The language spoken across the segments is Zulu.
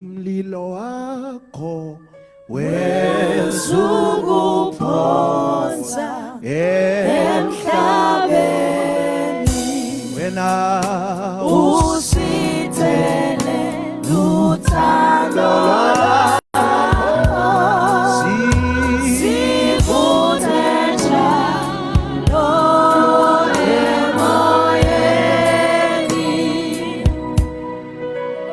Mlilo wakho wezukuphonsa emhlabeni wena usithele luthando sivuthe njalo emoyeni.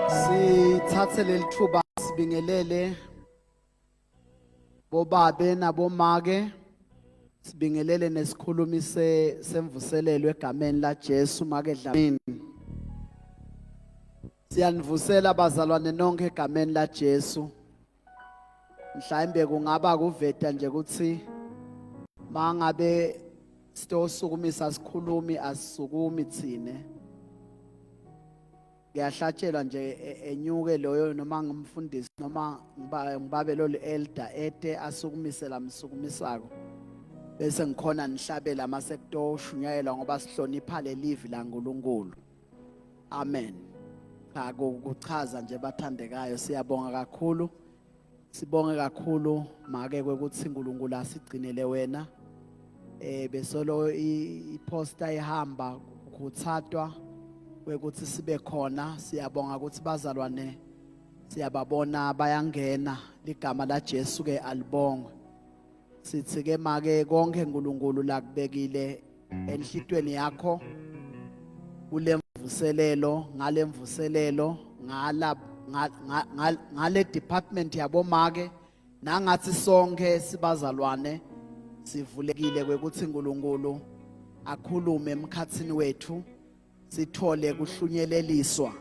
Sithathe leli thuba sibingelele bobabe nabomake, sibingelele nesikhulumi semvuselelo egameni la Jesu make Dlamini. Siyanivusela bazalwane nonke egameni la Jesu. Mhlawumbe kungaba kuveta nje ukuthi mangabe sitosukumisa sikhulumi asisukumi thine. Ngiyahlatshelwa nje enyuke loyo noma ngimfundisi noma ngibabe lo elder ete asukumise la msukumisako bese ngikhona nihlabela amasekto oshunyayela ngoba sihlonipha lelivi la uNkulunkulu. Amen. Cha kuchaza nje bathandekayo, siyabonga kakhulu. Sibonge kakhulu make kwekuthi uNkulunkulu asigcinele wena. Besolo iposta ihamba ukuthathwa kwekuthi sibe khona. Siyabonga ukuthi bazalwane siyababona bayangena, ligama la Jesu ke alibongwe. Sithi ke make konke uNkulunkulu la kubekile enhlitweni yakho kule mvuselelo, ngale mvuselelo, ngale department yabomake nangathi sonke sibazalwane sivulekile kwekuthi uNkulunkulu akhulume emkhathini wethu, sithole kuhlunyeleliswa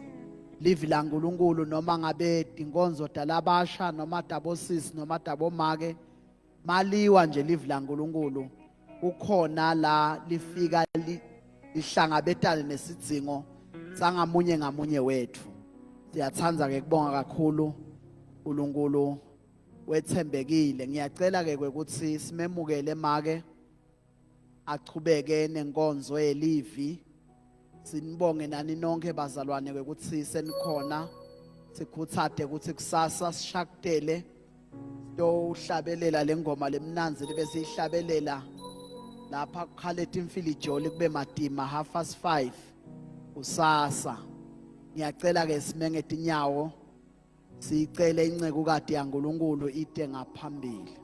livi la uNkulunkulu noma ngabe inkonzo dalabasha noma dabosisi noma dabomake maliwa nje livi la uNkulunkulu ukhona la lifika lihlangabetane nesidzingo sangamunye ngamunye wethu. Siyathandza ke kubonga kakhulu uNkulunkulu wethembekile. Ngiyacela ke ukuthi simemukele make achubeke nenkonzo yelivi. Sinibonge nani nonke bazalwane ukuthi senikhona, sikhuthade ukuthi kusasa sishakutele siyohlabelela lengoma lemnanzi libe siyihlabelela lapha kukhaletha imfilijoli kube madima 5:30 kusasa. Ngiyacela ke simenge inyawo sicele inceke kade yaNkulunkulu ide ngaphambili.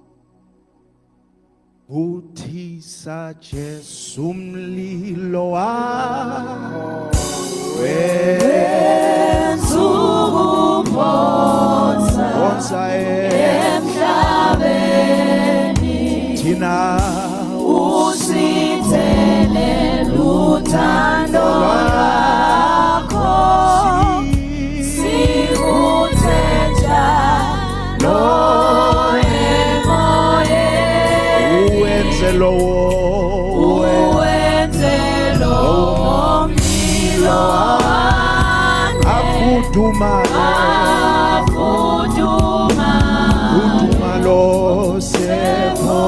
uthisa Jesu umlilo wakho wezukuphonsa emhlabeni thina usithele luthando lwakho sivuthe njalo emoyeni. uwenze lowo mlilo wami afuduma lo sepho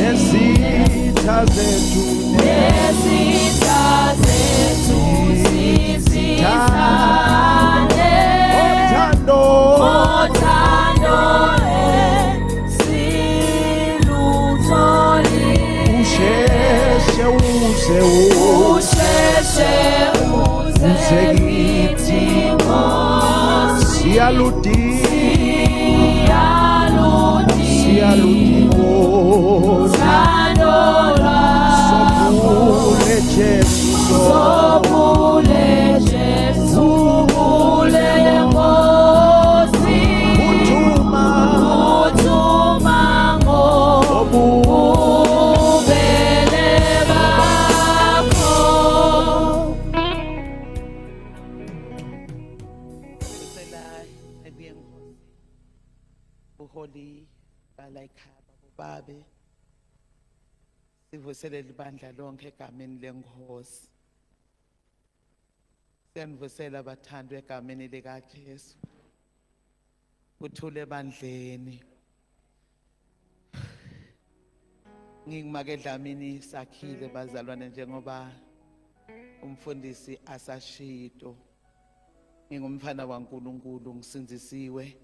nezitha zethu sisizane othando silutholi usheshe uze kithi Nkosi. siyaludinga Thando lwakho sobule Jesu sobule Nkosi. uthuma ngobubele bakho. Uholy balayikhaba bobabe sivuselele ibandla lonke egameni lenkosi. Siyanivusela abathandwa egameni likaJesu. Uthule ebandleni. Ngingimake Dlamini sakhile bazalwane njengoba umfundisi asashito. ngingumfana waNkulunkulu ngisinzisiwe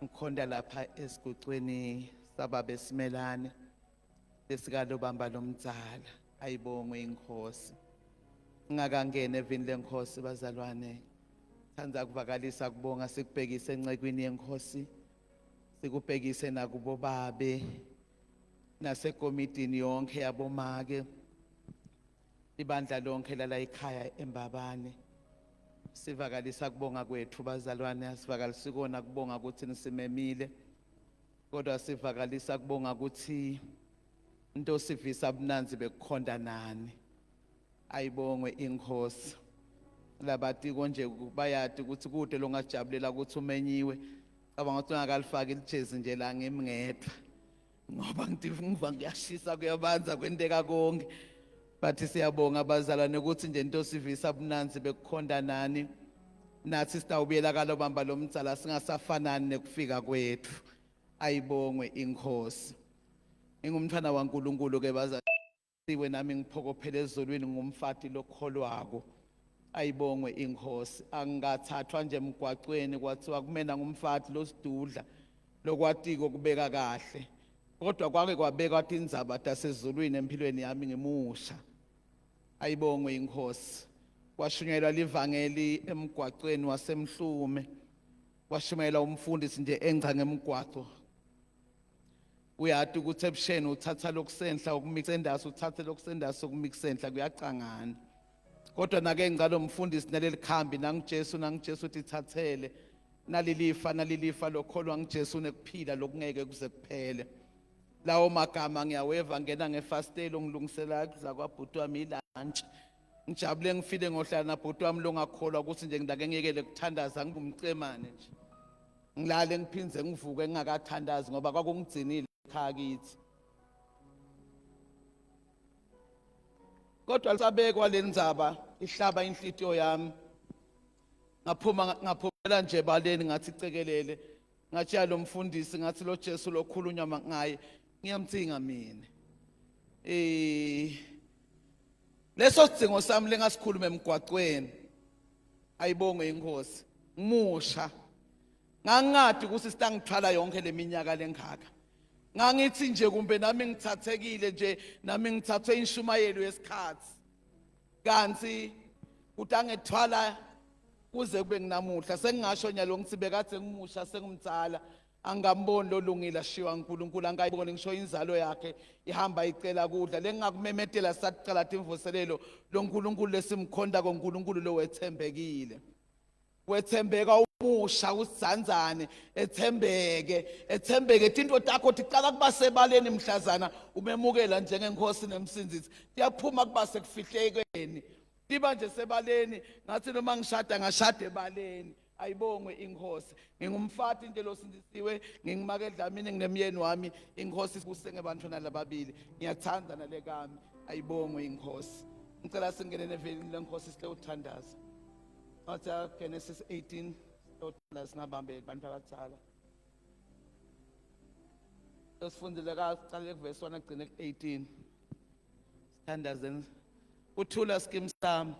ngikhonda lapha esigucweni sababe Simelane lesikalo lomdzala ayibongwe inkosi ngingakangena evini lenkosi bazalwane thanda kuvakalisa kubonga sikubhekise encekweni yenkosi sikubhekise nakubo babe nasekomitini yonke yabomake ibandla lonke lala ekhaya eMbabane sivakalisa kubonga kwethu bazalwane asivakalisa kona kubonga ukuthi nisimemile kodwa sivakalisa kubonga ukuthi into sivisa abunanzi bekukhonda nani ayibongwe inkosi labati konje bayati ukuthi kude longajabulela ukuthi umenyiwe cabanga ukuthi ungakalifaki ijezi nje la ngimngedwa ngoba ngiva ngiyashisa kuyabanza kwenteka konke bathi siyabonga abazalwane ukuthi nje into sivisa abunanzi bekukhonda nani nathi sitawubuyela kalobamba lomdzala singasafanani nekufika kwethu ayibongwe inkosi ngingumfana waNkulunkulu ke bazalwane nami ngiphokophele ezolweni ngumfati lokholwako ayibongwe inkosi angathathwa nje emgwaqweni kwathiwa kumena ngumfati losidudla lokwatiko kubeka kahle kodwa kwake kwabekwa indzaba tasezulwini empilweni yami ngimusha ayibongwe inkosi kwashunyelwa livangeli emgwaqweni wasemhlume kwashumayela umfundisi nje engca ngemgwaqo uyati ukuthi ebusheni uthatha lokusendla ukumixendasa uthathe lokusendasa ukumixendla kuyacangana kodwa nake ngalo mfundisi naleli khambi nangiJesu ukuthi ithathele nalilifa lokholwa ngiJesu nekuphila lokungeke kuze kuphele lawo magama ngiyaweva ngena ngefastelo ngilungisela kuza kwabhuti wami ilunch ngijabule ngifile ngohlala nabhuti wami longakholwa ukuthi nje ngidake ngiyekele kuthandaza ngumcemane nje ngilale ngiphinze ngivuke ngingakathandazi ngoba kwakungigcinile ekhaya kithi kodwa lisabekwa lendzaba ihlaba inhlitiyo yami ngaphumela nje baleni ngathi cekelele ngathi yalo mfundisi ngathi lo Jesu lokhulunywa ngaye ngiyamthinga mina leso sidingo sami lengasikhuluma emgwaqweni ayibongwe inkosi ngimusha ngangadi ukuthi sitangithwala yonke leminyaka lengaka ngangithi nje kumbe nami ngithathekile nje nami ngithathwe inshumayelo yesikhathi kanti utangethwala kuze kube nginamuhla sengingasho nyalo ngithi bekade ngimusha sengimdzala angamboni lolungile ashiwa uNkulunkulu angayiboni ngisho inzalo yakhe ihamba icela kudla lengakumemetela saqala imvuselelo loNkulunkulu lesimkhonda koNkulunkulu lo wethembekile wethembeka umusha usizanzane ethembeke into takho ticala kuba sebaleni mhlazana umemukela njengenkosi nemsinzizi tiyaphuma kuba sekufihlekweni tiba nje sebaleni ngathi noma ngishada ngashade ebaleni ayibongwe inkosi ngingumfati nje losindisiwe ngingimake Dlamini nginemyeni wami inkosi kusenge bantwana lababili ngiyathanda nalekami ayibongwe inkosi ngicela singene neveli lenkosi sile uthandaza athi Genesis 18 singabambe abantu abadala sifundile kaqale kuverse 1 kugcine ku18 sithandazeni uthula skim sami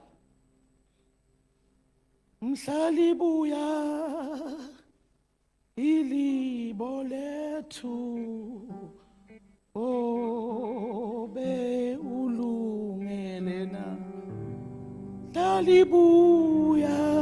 mhlali buya ilibo lethu obe ulungele na mhlali buya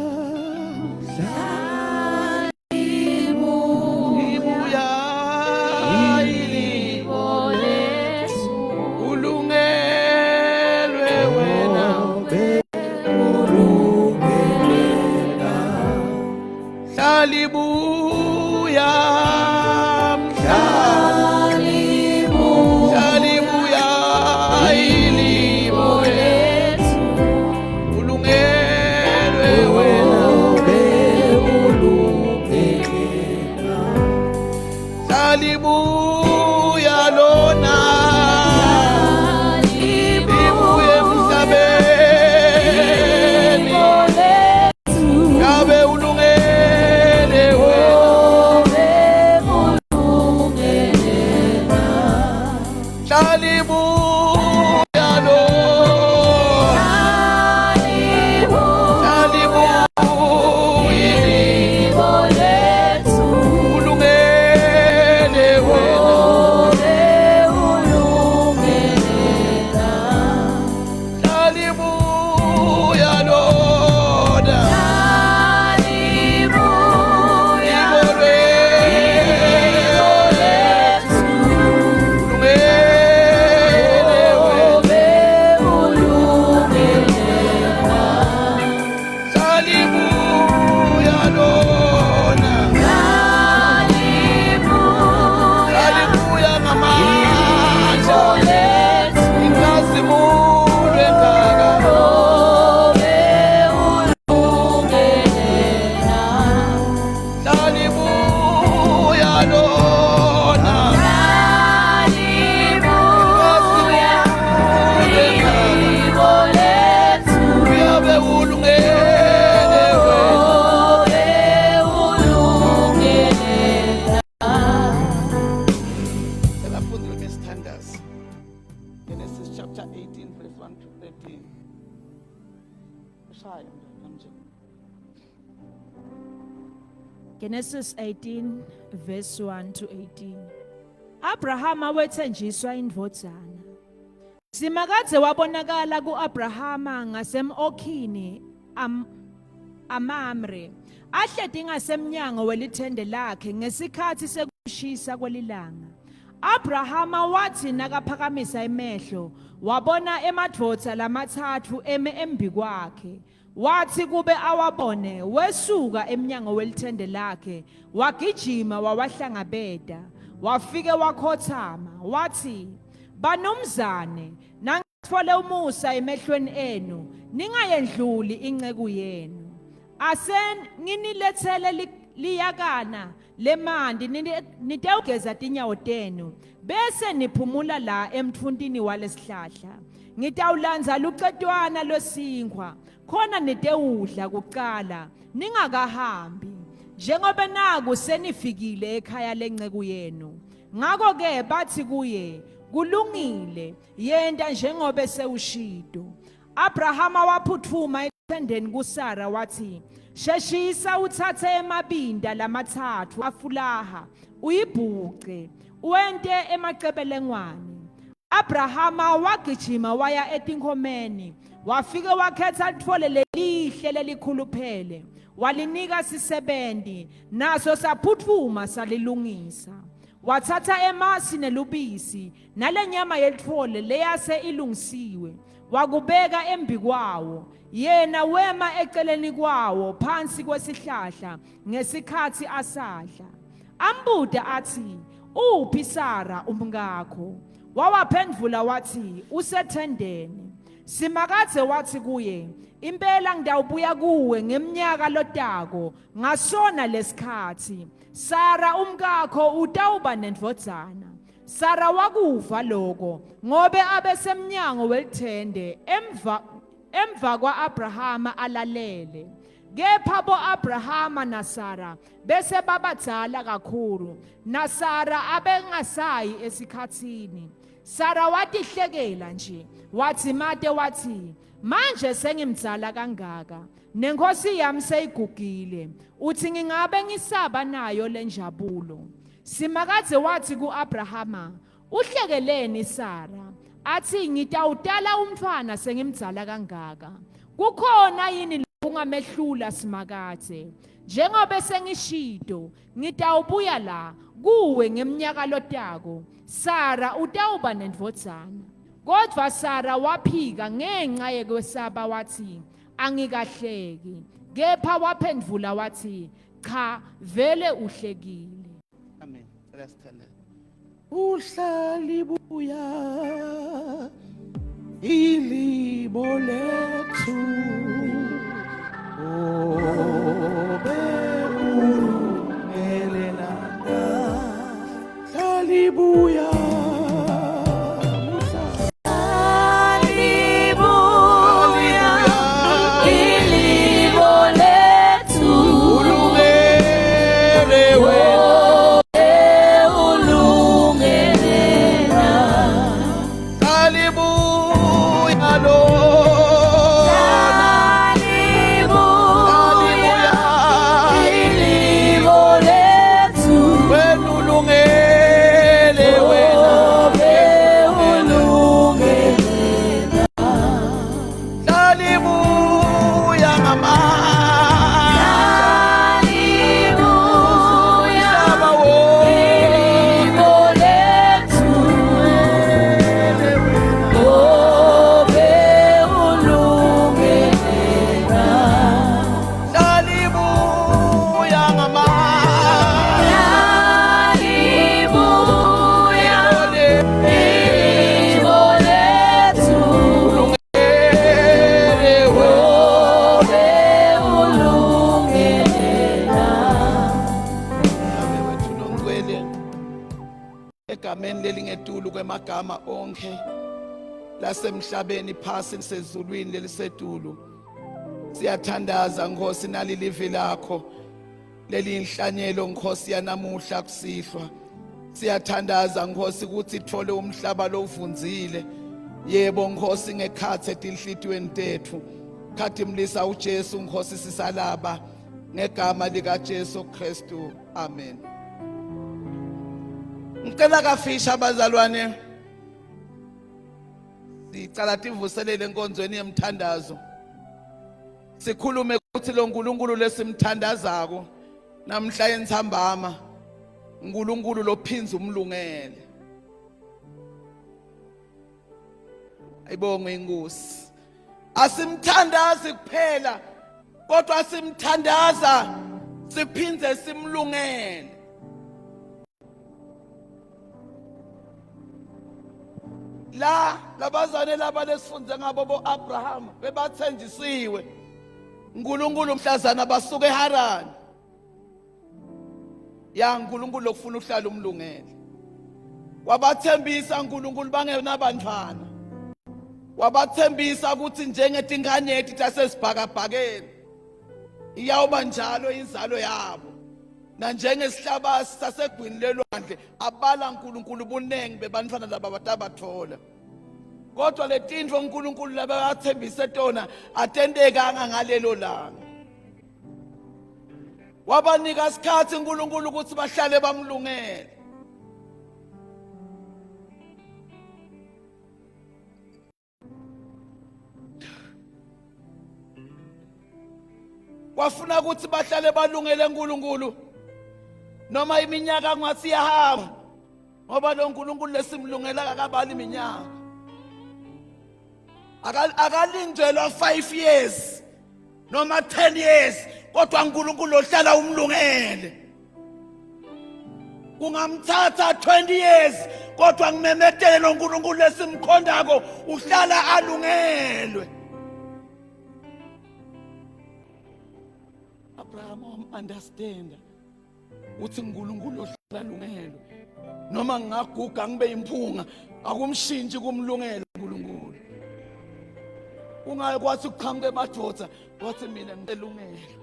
Genesis 18 verse 1 to 18. Abrahama wethenjiswa indvodzana. Simakadze wabonakala ku-Abrahama ngasem-Okhini Amamre. Ahledi ngasemnyango welithende lakhe ngesikhathi sekushisa kwelilanga. Abrahama wathi nakaphakamisa imehlo wabona emadvodza lamathathu eme embi kwakhe. Wathi kube awabone wesuka emnyango welithende lakhe wagijima wawahlangabeda wafike wakhothama wathi banomzane nangithole umusa emehlweni enu ningayendluli inceku yenu ase nginilethele liyakana lemandi nitewugeza tinyawo tenu bese niphumula la emthundini walesihlahla ngitawulanza lucetwana losinkwa khona nitewudla kuqala ningakahambi njengoba naku senifikile ekhaya lenceku yenu ngako ke bathi kuye kulungile yenda njengoba sewushido Abrahama waphuthuma ethendeni kuSara wathi sheshisa uthathe emabinda lamathathu afulaha uyibhuqe wente emaqebelengwane Abrahama wagijima waya etinkhomeni wafike wakhetha litfole lelihle lelikhuluphele walinika sisebenzi naso saphuthuma salilungisa wathatha emasi nelubisi nalenyama yelithole leyase ilungisiwe wakubeka embi kwawo yena wema eceleni kwawo phansi kwesihlahla ngesikhathi asadla ambuda athi uphi Sara umngakho wawaphendvula wathi usethendeni simakadze wathi kuye impela ngidawubuya kuwe ngeminyaka lotako ngasona lesikhathi Sara umkakho utawuba nendvodzana Sara wakuva lokho ngobe abesemnyango welithende emva kwa-Abrahama alalele kepha bo-Abrahama na Sara bese babadzala kakhulu na Sara abengasayi esikhatsini Sara watihlekela nje wathi mate wathi manje sengimdzala kangaka nenkosi yami seyigugile uthi ngingabe ngisaba nayo lenjabulo simakadze wathi ku-Abrahama uhlekeleni Sara athi ngitawutala umntfwana sengimdzala kangaka kukhona yini ungamehlula simakadze njengoba sengishido ngitawubuya la kuwe ngeminyaka lotako Sara utawuba nendvodzana kodwa Sara waphika ngenxa yekwesaba wathi angikahleki kepha waphendvula wathi cha vele uhlekile Amen. Uhlalibuya ilibo lethu obelungelela Hallelujah. Egameni lelingetulu kwemagama onke lasemhlabeni phasi sezulwini lelisetulu siyathandaza Nkosi nalilivi lakho lelinhlanyelo Nkosi yanamuhla kusihlwa siyathandaza Nkosi ukuthi ithole umhlaba lovunzile yebo Nkosi ngekhathe etinhlitweni tethu khathi mlisa uJesu Nkosi sisalaba ngegama lika Jesu Kristu, amen. Ngicela kafisha abazalwane sicala tivuselele enkonzweni yemthandazo, sikhulume ukuthi lo nkulunkulu lesimthandazako namhla yenthambama uNkulunkulu lophinza umlungele. Ayibonge inkosi. Asimthandazi kuphela kodwa simthandaza siphinze simlungele. La labazane laba lesifunze ngabo boAbraham bebathenjisiwe uNkulunkulu mhlazana basuka eHarani. Ya uNkulunkulu lokufuna uhlala umlungele. Wabathembisa uNkulunkulu bangenabantwana. Wabathembisa ukuthi njengetinganethi tasesibhakabhakeni iyawuba njalo inzalo yabo. Na njengesihlabasi sasegwini lelwandle abala uNkulunkulu bunengi bebantwana laba batabathola. Kodwa letindvo uNkulunkulu labathembise tona atendekanga ngalelo langa. Wabanika isikhathi uNkulunkulu ukuthi bahlale bamlungele. Wafuna ukuthi bahlale balungele uNkulunkulu noma iminyaka ngathi yahamba, ngoba lo uNkulunkulu lesimlungela akabali iminyaka. Akalindelwa 5 years noma 10 years, kodwa uNkulunkulu ohlala umlungele. Kungamthatha 20 years kodwa ngimemetele lo uNkulunkulu lesimkhondako uhlala alungelwe. Abraham understand uthi uNkulunkulu ohlala alungelwe. Noma ngingaguga ngibe imphunga akumshintshi kumlungela uNkulunkulu. Ungayikwathi ukuqhamuka emadvodza wathi mina ngiselungelo.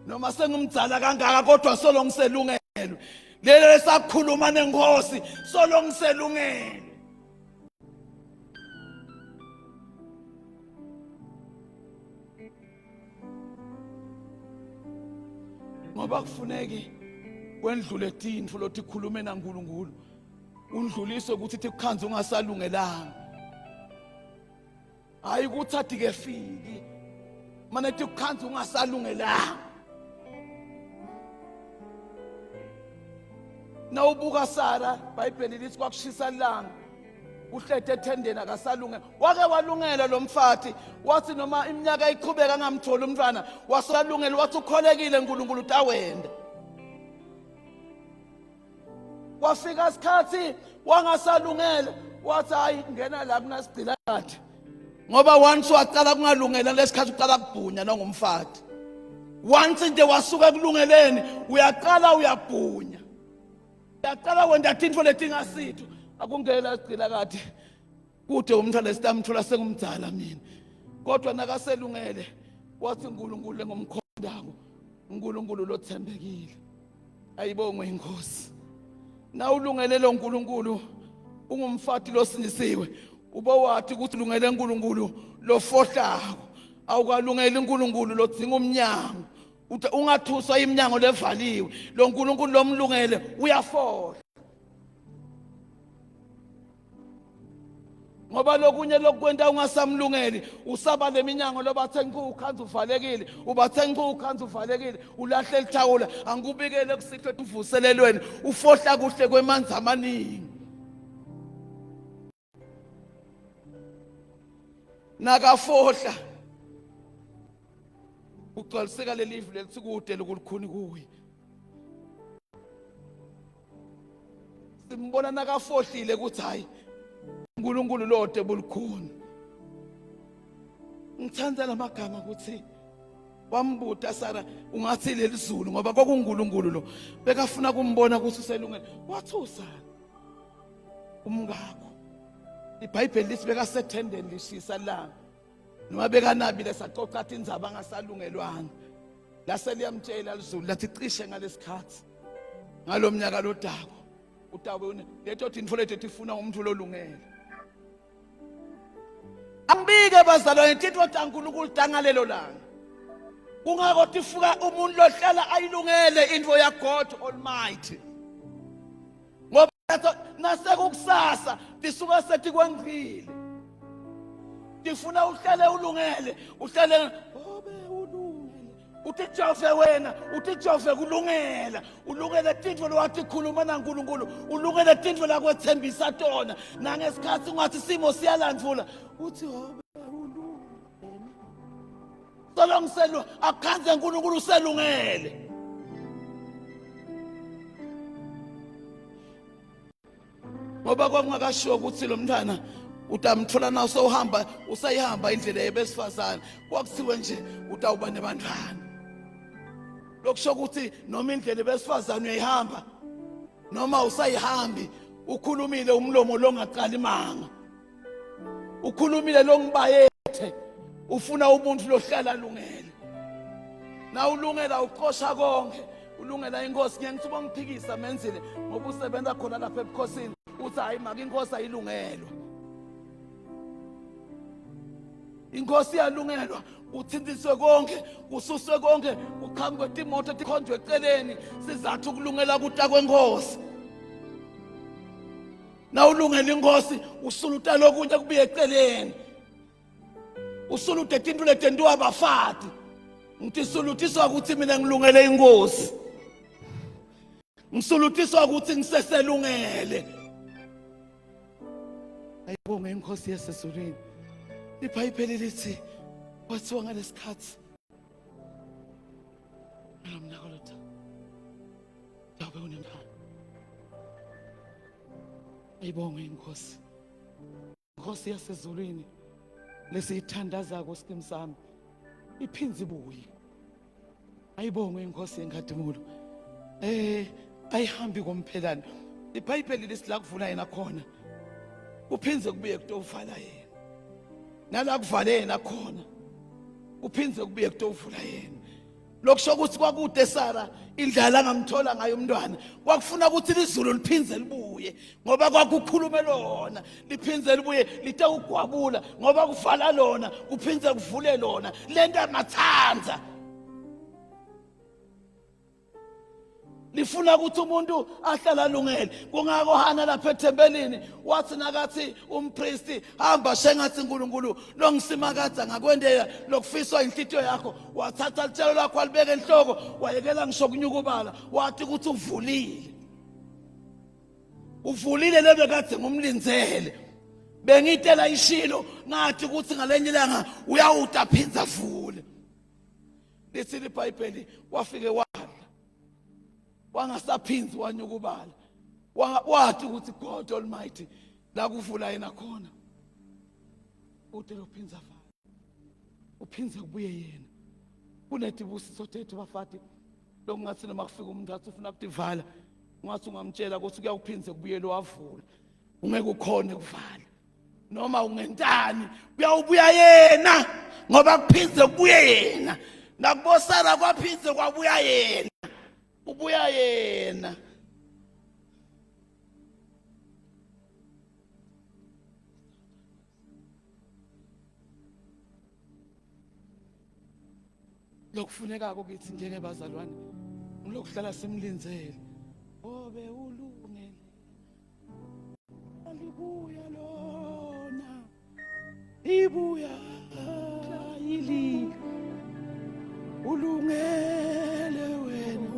Noma sengimdzala kangaka kodwa solo ngiselungelo. Lelo lesakhuluma nenkosi solo ngiselungelo. Ngoba kufuneki wendlule tindfu lothi khulume naNkulunkulu. Undlulise ukuthi tikukhanze ungasalungelanga. Hayi ukuthi atike fiki. Manje tikukhanze ungasalungelanga. Na ubuka Sara, iBhayibheli lithi kwakushisa ilanga. Uhlethe ethendeni akasalungela. Wake walungela lo mfathi, wathi noma iminyaka iqhubeka ngamthola umntwana, wasalungela wathi ukholekile uNkulunkulu utawenda. Wafika isikhathi wangasalungela, wathi hayi ngena la kunasigcila kathi. Ngoba once waqala kungalungela lesikhathi uqala kubhunya nongumfathi. Once into wasuka ekulungeleni, uyaqala uyabhunya. Uyaqala wenda tintfo letingasitho. Akungela sigcila kathi kude umntwana lesitamthola sengumdzala mina. Kodwa nakaselungele wathi uNkulunkulu lengomkhondako, uNkulunkulu lothembekile. Ayibongwe inkosi. Na ulungele lo uNkulunkulu ungumfathi losindisiwe, uba wathi ukuthi ulungele uNkulunkulu lofohlako, awukalungeli uNkulunkulu lodzinga umnyango. Ungathuswa iminyango levaliwe, lo uNkulunkulu lomlungele uyafohla. Ngoba lokunye lokwenda ungasamlungeli usaba leminyango lobathe ukhanza uvalekile, ubathe ukhanza uvalekile, ulahle lithawula, angikubikele kusihle uvuselelweni, ufohla kuhle kwemanzi amaningi. Nakafohla ugcwaliseka lelivu lelitsikude lokulikhuni kuye. Simbona nakafohlile ukuthi hayi uNkulunkulu lode bulikhuni. Ngithanda lamagama ukuthi wambuta Sara ungathi lelizulu ngoba kwakuNkulunkulu lo bekafuna kumbona ukuthi uselungele. Wathi uSara umngakho iBhayibheli lithi bekasethendeni lishisa langa noma bekanabile saxoxa athi indzaba angasalungelwanga. Laseliyamtshela lizulu lathi cishe ngalesikhathi ngalomnyaka lodako utawubona letho tintfo lethu tifuna umuntu lolungele. Angibike bazalwane tintfo taNkulunkulu tangalelo langa. kungako tifuka umuntu lohlala ayilungele into ya God Almighty ngoba nasekukusasa tisuka sethi kwangile tifuna uhlale ulungele uhlale obe ulungele uthi Jove wena uthi Jove kulungela ulungele tintfo lowathi khuluma naNkulunkulu ulungele tintfo lakwethembisa tona nangesikhathi ungathi simo siyalandvula uthi obe solongiselo akhanze uNkulunkulu uselungele ngoba kwakungakashiwo ukuthi lo mntwana utamthola na usayihamba indlela yebesifazane kwakuthiwe nje utawuba nebantwana lokusho ukuthi noma indlela yebesifazane uyayihamba noma usayihambi ukhulumile umlomo longaqala imanga ukhulumile longibayethe ufuna umuntu lohlala lungele na ulungela uqosha konke ulungela inkosi ngiyangithuba ngiphikisa menzile ngoba usebenza khona lapha ebukhosini uthi hayi maka inkosi ayilungelwa inkosi yalungelwa uthintiswe konke kususwe konke ukhamba kwetimoto tikhonjwe eceleni sizathu ukulungela kuta kwenkosi na ulungela inkosi usuluta lokunye kubuye eceleni usuluta tinto letendiwa abafati ngithi sulutiswa ukuthi mina ngilungele inkosi ngisulutiswa ukuthi ngiseselungele ayibonge inkosi yasezulwini iBhayibheli lithi kwathiwa ngalesikhathi ngamnakolotha yabe unemphana ayibonge inkosi yasezulwini lesiyithandazako sikim sami iphinzi ibuye ayibonge inkosi yenkadimulo ayihambi komphelana iBhayibheli lisila kuvula yena khona uphinze kubuye kutovala yena nala kuvale yena khona uphinze kubuye kutovula yena lokusho ukuthi kwakude Sara indlala angamthola ngayo umntwana kwakufuna ukuthi izulu liphinze libuye ngoba kwakukhulume lona liphinze libuye lite ugwabula ngoba kuvala lona kuphinze kuvule lona lento amathanza lifuna ukuthi umuntu ahlala lungele kungako Hana lapha ethembelini wathi nakathi umpristi hamba shengathi uNkulunkulu longisimakaza ngakwendela lokufiswa inhlitiyo yakho wathatha litshelo lakho walibeka enhloko wayekela ngisho kunyukubala wathi ukuthi uvulile lebe kade ngumlinzele bengitela ishilo ngathi ukuthi ngalenye ilanga uyawuta phinza vule lithi iBhayibheli wafike wangasaphinzi wanyukubala wathi ukuthi God Almighty la kuvula yena khona uthi lophinza vala uphinze kubuye yena kunethi busiso thethu bafati lokungathi noma kufika umuntu athi ufuna ukuvala ungathi ungamtshela ukuthi kuyawuphinze kubuye lo wavula ungeke ukhone kuvala noma ungentani kuyawubuya yena ngoba kuphinze kubuye yena nakubosara kwaphinze kwabuya yena ubuya yena lokufuneka kithi njengebazalwane ngilokuhlala simlinzele obe ulungele alibuya lona ibuya yili ulungele wena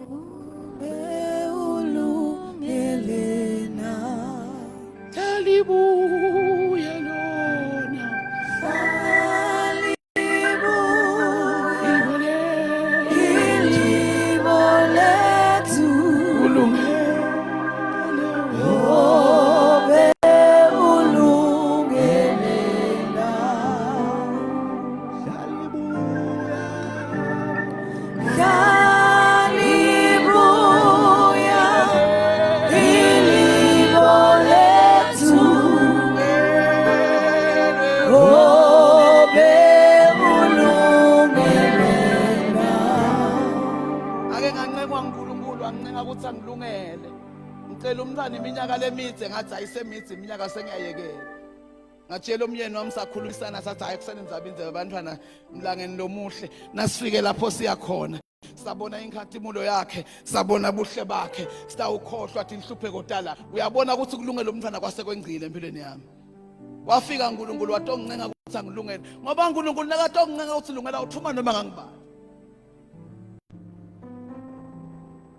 ulungelena alibuya lona ilibolethu ulungele obe ulungelela Hallelujah ilibolethu obe ulungelela ake ngancengwa uNkulunkulu angincenga ukuthi angilungele ngicela umntwana iminyaka lemide ngathi ayisemide iminyaka sengiyayekela ngatshela umyeni wami sakhulumisana sathi hayi kusene nizaba inzebe abantwana mlangeni lomuhle nasifike lapho siya khona sabona inkhathimulo yakhe sabona buhle bakhe sitawukhohlwa athi inhlupheko dala uyabona ukuthi kulungele umntwana kwasekwengcile empilweni yami wafika uNkulunkulu watongincenga ukuthi angilungele ngoba uNkulunkulu nakatongincenga ukuthi lungela uthuma noma ngangibani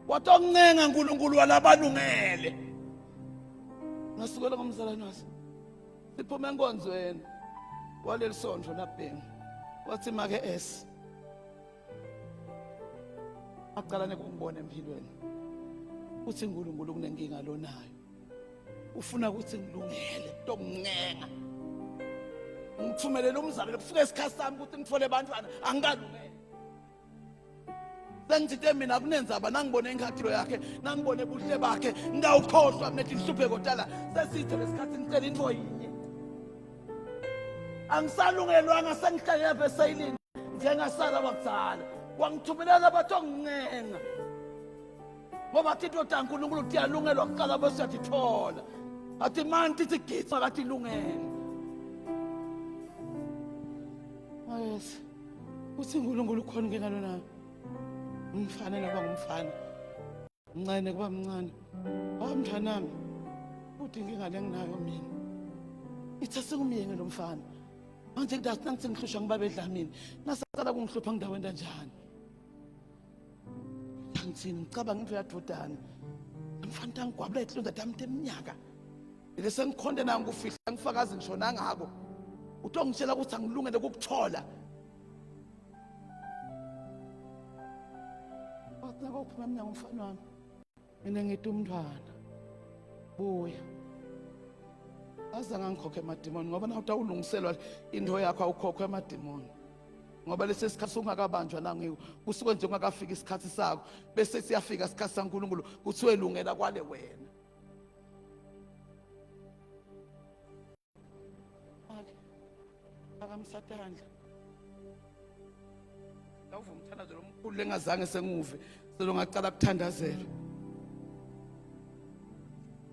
watongincenga uNkulunkulu walabalungele ngasukela ngomzalwane wase siphuma enkonzweni waleli sondlo labhenga wathi make aqalane ukungibona empilweni uthi uNkulunkulu kunenkinga lonayo ufuna ukuthi ngilungele tokuncenga ngithumelele umzalwane kufika isikhathi sami ukuthi ngithole abantwana angikalungele sengithi mina kunenzaba nangibone inkhathilo yakhe nangibone ubuhle bakhe ngawukhohlwa mina ihlupheko dala sesithe lesikhathi ngicela into yinye angisalungelwanga sengihlale lapha esayilini njengasala wakuzala wangithumelela abathongincenga ngoba thithi uNkulunkulu uyalungelwa kuqala bese uyatithola athi manje thithi gitsa kathi ilungele yes uthi uNkulunkulu khona inkinga lona umfana laba ngumfana mncane kuba mncane mntwanami uthi inkinga lenginayo mina ithi sekumyenge lo mfana manje kudathi nangithihlushwa ngibabe edlamini nasaqala kungihlupha ngidaweni kanjani ngithini ngicabanga into yadodana umfana tangigwabula ihlunza dami eminyaka bese ngikhonde nangu ufihla ngifakazi ngishona ngako utongitshela ukuthi angilungele ukukuthola wathi ngokuphuma eminyango umfana wami mina ngithi umntwana buya azange ngikhokhe emadimoni ngoba na utawulungiselwa into yakho awukhokhe emadimoni ngoba lesi sikhathi ungakabanjwa nangiwo kusuke nje ungakafika isikhathi sakho bese siyafika isikhathi saNkulunkulu kuthiwe lungela kwale wena akamsathandla awuva umthandazo lomkhulu lengazange senguve selongacala kuthandazela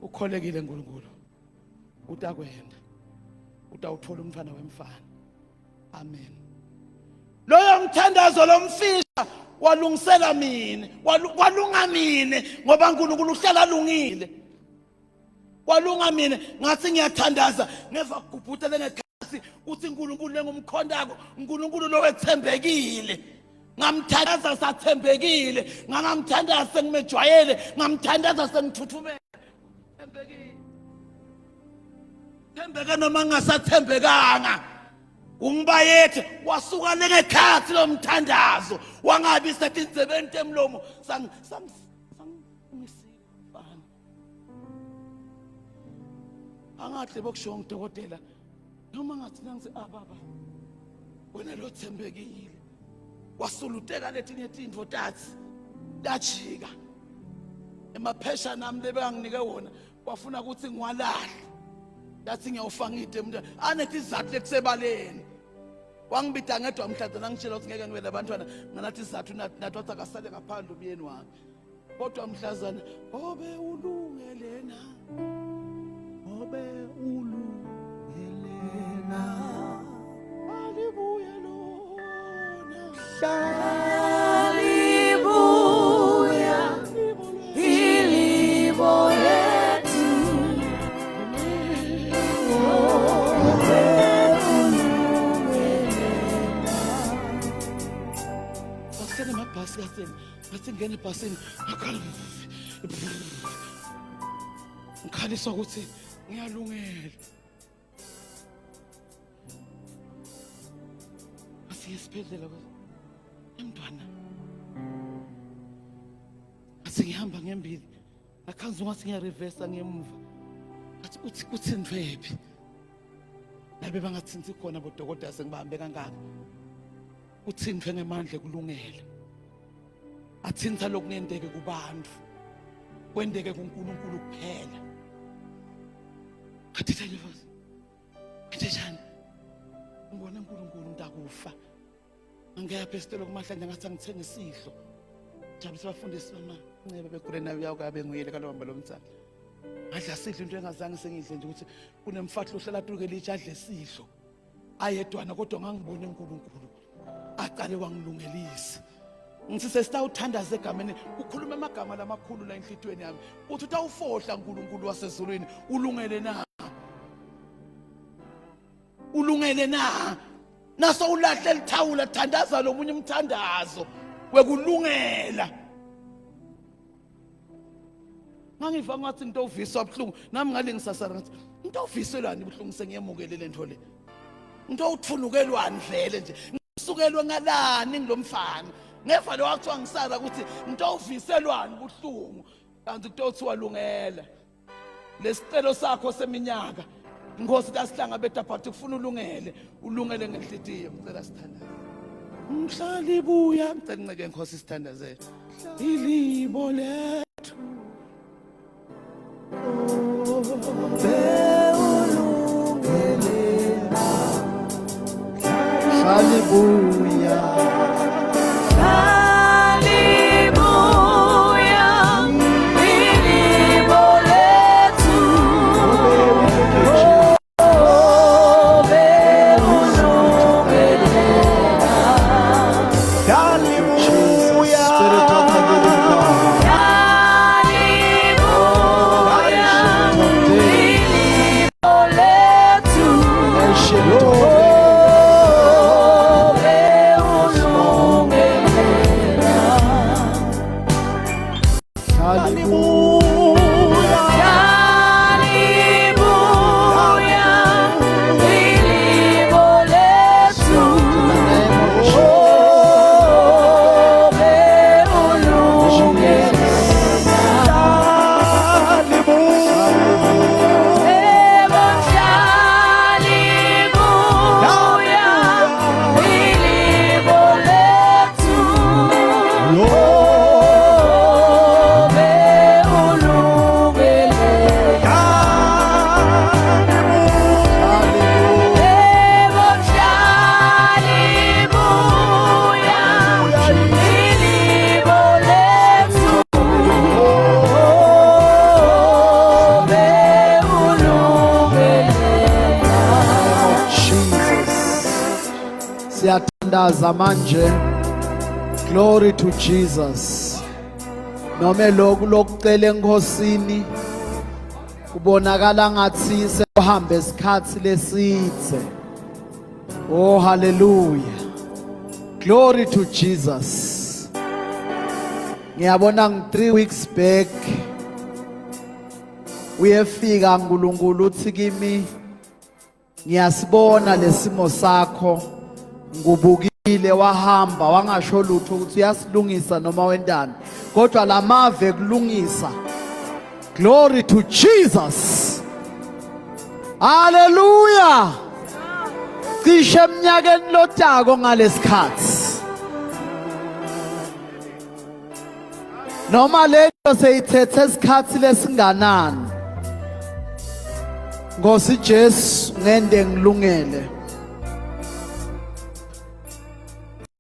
ukholekile uNkulunkulu utakwenda utawuthola umfana wemfana amen loyo mthandazo lomfisha walungisela mina walunga mina ngoba uNkulunkulu uhlala alungile walunga mina ngathi ngiyathandaza ngeva kugubhutele ngekhasi uthi uNkulunkulu lengumkhondako uNkulunkulu lowethembekile ngamthandaza sathembekile ngamthandaza sengimejwayele ngamthandaza sengithuthumela thembekile thembeka noma ngasathembekanga ungibayethe wasuka lengekhathi lo mthandazo wangabi sethi inzebeni temlomo sangimisifana angahle bokusho ngidokotela noma ngathi nangithi baba wena lo thembekile wasuluteka letinye tintfo tathi dajika emaphesha nami lebanginike wona wafuna ukuthi ngiwalahle yathi ngiyawufanga ide umuntu anethi izathu lekusebaleni wangibida ngedwa mhlanze nangitshela ukuthi ngeke ngiwele abantwana nganathi izathu nathi wathi akasale ngaphandle umyeni wami kodwa mhlazana obe ulungelena obe ulungelena alibuye lona Hallelujah, ilibo letu, Basene mabhasi kaseni bathi ngene ebhasini ngikhalisa ukuthi ngiyalungela asiye esibhedlela emntwana asingihamba ngembili akhanze ungathi ngiyareversa ngemuva athi uthi kuthini phephi labe bangathinti khona bodokotela sengibahambe kangaka uthini phela ngemandla kulungele athinta lokungendeke kubantu kwendeke kuNkulunkulu kuphela kathi telephone kathejani ngibona uNkulunkulu ntakufa angiyapha esitolo kumahlandla ngathi angithenga isidlo jabu sibafundisi bama ncebe begule nayo yakho abe nguyele kalomba lomtsala Ngadla sidlo into engazange sengidle nje ukuthi kunemfahlo ohlala tukele ijadle sidlo ayedwana kodwa ngangibona uNkulunkulu aqale wangilungelisa ngithi sesitawuthandaza egameni ukhuluma amagama lamakhulu la enhlitweni yami uthi utawufohla uNkulunkulu wasezulwini ulungele na naso ulahle lithawula thandaza lomunye umthandazo wekulungela mangiva ngathi into oviswa buhlungu nami ngale ngisasara ngathi into oviselwani buhlungu sengiyemukele lento le into uthunukelwani vele nje ngisukelwe ngalani ngilomfana ngeva lo wakuthiwa ngisara ukuthi into oviselwani buhlungu kanti into othiwa lungela lesicelo sakho seminyaka inkosi lasihlanga betaphathi ufuna ulungele ngenhlitiyo ngicela sithandaze mhlali ibuya ngicela inceke inkosi sithandazele ilibo lethu Hallelujah. Siyathandaza manje. Glory to Jesus. Noma lokucela enkosini kubonakala ngathi sekuhamba isikhathi lesithe. Oh hallelujah. Glory to Jesus. Ngiyabona 3 weeks back uyefika uNkulunkulu uthi kimi ngiyasibona lesimo sakho ngubukile wahamba wangasho lutho ukuthi uyasilungisa noma wendani kodwa lamave kulungisa. Glory to Jesus. Hallelujah. Cishe eminyakeni lotako ngalesikhathi noma lento seyithethe isikhathi lesinganani Nkosi Jesu ngende ngilungele.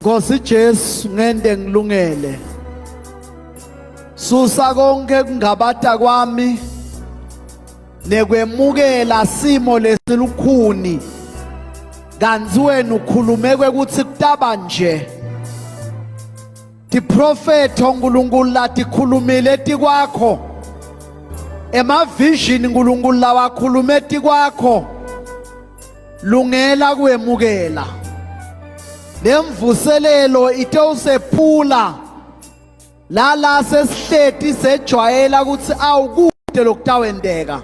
Nkosi Jesu ngende ngilungele. Susa konke kungabata kwami nekwemukela simo lesilukhuni kanti wena ukhulume ukuthi kutaba nje ti prophet uNkulunkulu lathi khulumile tikwakho ema vision uNkulunkulu lawakhulume tikwakho lungela kwemukela lemvuselelo ite usephula la sesihleti sejwayela ukuthi awukude lokutawendeka